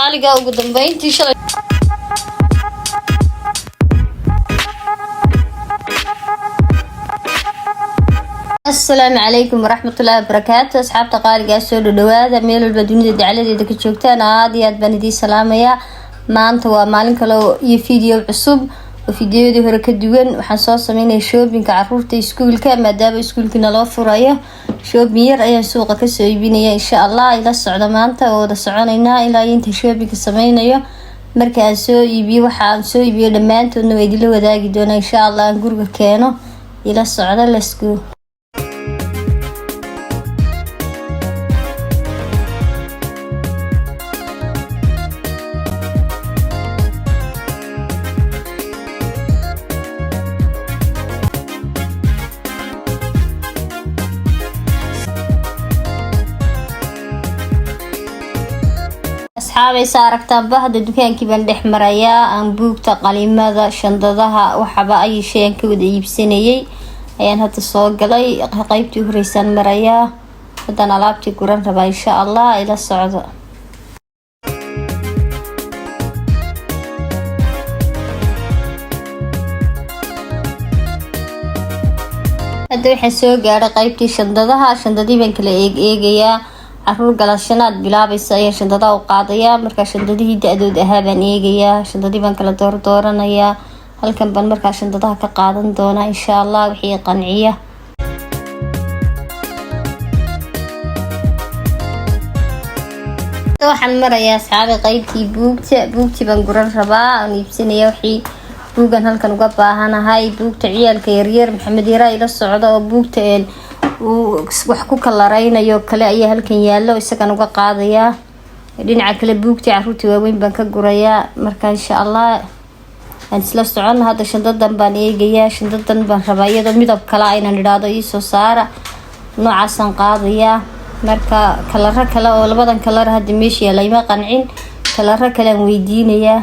qaaliga ugu dambeyntii shalay. السلام عليكم ورحمة الله وبركاته. أصحاب تقارير سود دوادة ميلو البدونية دعالة إذا كشوفتان عادي أدبندي سلامية ما أنت ومالك لو يفيديو عصب وفيديو دي هرك الدوان وحساس من الشوب من كعرورتي سكول كما داب سكول كنا لا فرايا شوب مير أي سوق كسيبينية إن شاء الله إلى السعودة ما أنت ودسعانينا إلى ينتهي شوبك السمينية مركز سو يبي وحال سو يبي لما أنت إنه يدلو ذاك دون إن شاء الله نقول كانوا إلى السعودة لسكول. أصحابي ساركتان بهذا الدكان كي بندح مرايا أنبوك تقليم ماذا شندها وحبا أي شيء كود يبسنيي أيان هاد الصوق لي قيبتي هريسان مرايا بدنا لابتي قران ربا إن شاء الله إلى السعودة. هادو يحسو قارة قيبتي شنددي بان كلا إيجيا عرور قلاشناد bilaabaysa ayaan shandada u qaadaya marka shandadii da'dood ahaabaan eegaya shandadii baan kala dooranaya halkan baan marka shandadaha ka qaadan doona insha Allah wixii qanciya waxaan marayaa asxaabi qaybtii buugti baan guran rabaa aan iibsanaya wixii buugan halkan uga baahanahay buugta ciyaalka yaryar Maxamed Yara ila socdo oo buugta wax ku kalaraynayo kale ayaa halkan yaalo isaga uga qaadaya dhinaca kale buugtii caruurtii waaweyn baan ka gurayaa marka insha Allah aan isla socon hada shandadan baan eegaya shandadan baan rabaa iyadoo midab kale aynan idhaado ii soo saara noocaasan qaadaya marka kale oo labadan kalar hadda meesha yaala ima qancin kalara kale aan weydiinaya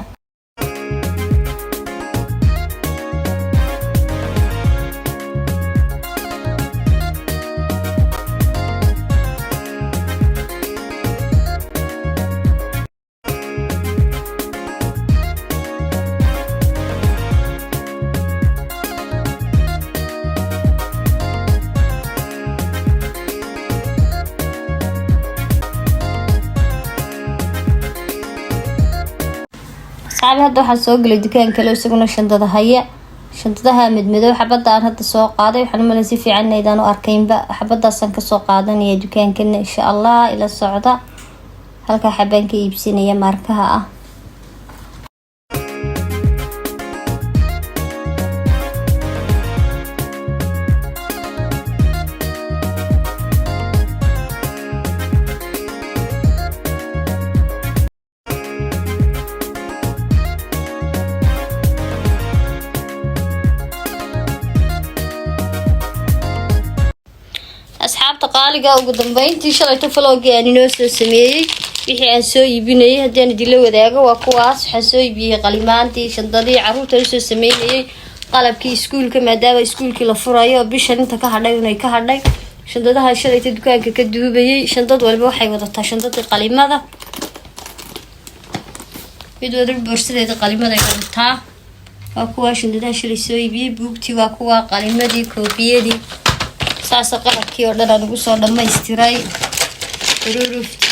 هذا waxaa soo galay dukaan kale isaguna shandadaha midmadow xabada aan hadda soo qaaday waxaan ma si fiican inaan u arkaynba xabadaasan ka soo qaadanaya dukaankan insha Allah ila socda halka xabaan ka iibsanaya markaha ah أصحاب تقاليقة ugu dambeyntii shalay tufaloogi aan inoo soo sameeyay wixii aan soo iibinayay hadaan dilo wadaago waa kuwaas waxaan soo iibiyay qalimaantii shandadii caruurta soo sameeyay qalabkii iskuulka maadaama iskuulkii la furayo bishan inta ka hadhay inay ka hadhay shandadaha shalay dukaanka ka duubayay shandad walba waxay wadataa shandadii qalimada mid wada boorsadeeda qalimada ay wadataa waa kuwa shandadaha shalay soo iibiyay buugtii waa kuwa qalimadii koofiyadii saasa qalabkii oo dhan aan ugu soo dhameystiray ururuftii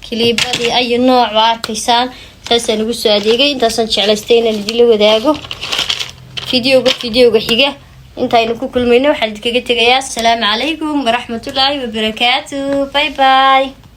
kilibadii ay nooc waarkaysaan saasaan ugu soo adeegay intaasaan jeclaystay inaan idila wadaago fiidiyowga xiga intaaynu ku kulmayno waxaan idinkaga tegayaa assalaamu calaykum waraxmatullaahi wabarakaatuh bye bye.